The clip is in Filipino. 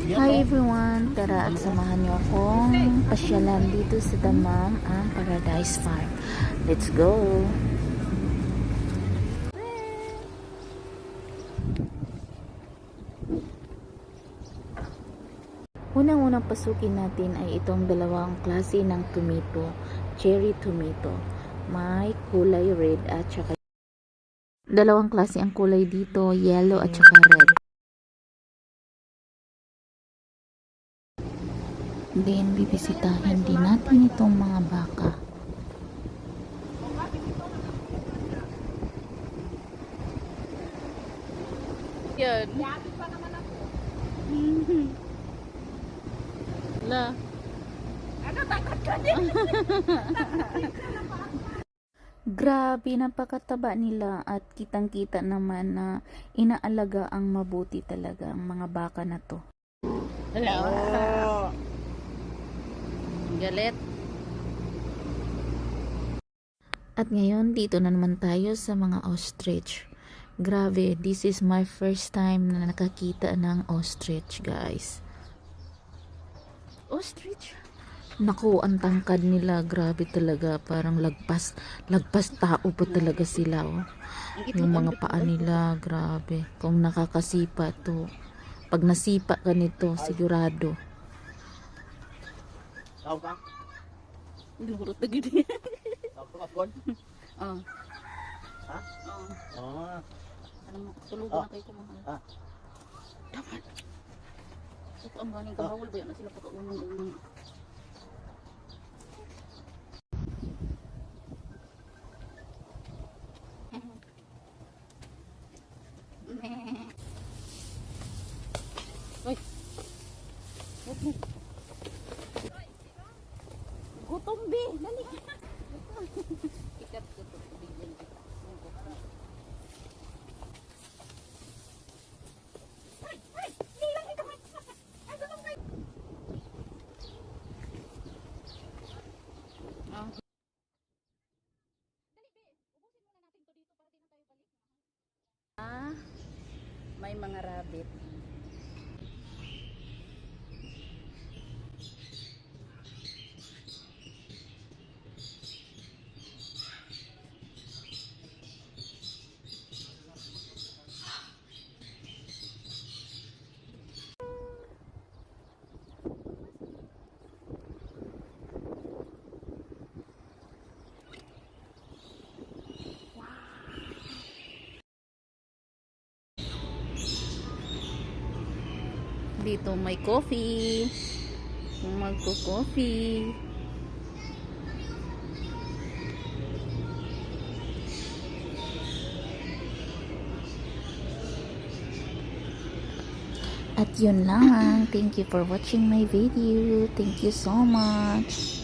Hi everyone! Tara at samahan niyo akong pasyalan dito sa Damam ang Paradise Farm. Let's go! Unang-unang pasukin natin ay itong dalawang klase ng tomato, cherry tomato. May kulay red at saka dalawang klase ang kulay dito, yellow at saka red. Then, bibisitahin din natin itong mga baka. Yan. La. Ano, takot ka din? Grabe, napakataba nila at kitang-kita naman na inaalaga ang mabuti talaga ang mga baka na to. Hello. Galit. At ngayon, dito na naman tayo sa mga ostrich. Grabe, this is my first time na nakakita ng ostrich, guys. Ostrich? Naku, ang tangkad nila, grabe talaga. Parang lagpas tao pa talaga sila, oh. Yung mga paa nila, grabe. Kung nakakasipa to. Pag nasipa ka nito, sigurado. Tawag ka? Hindi mo rot na gini. Tawag ka, Pon? Oo. Ha? Oo. Oo. Alam mo, tulugan na kayo kumahal. Dapat. Ito ang galing kabawal ba yan na sila pagkaunong-unong. Uy! Gutom be! Dali! Ikat ko ito. Bigyan kita. May mga rabbit. Dito may coffee. Kung magko-coffee. At yun lang. Thank you for watching my video. Thank you so much.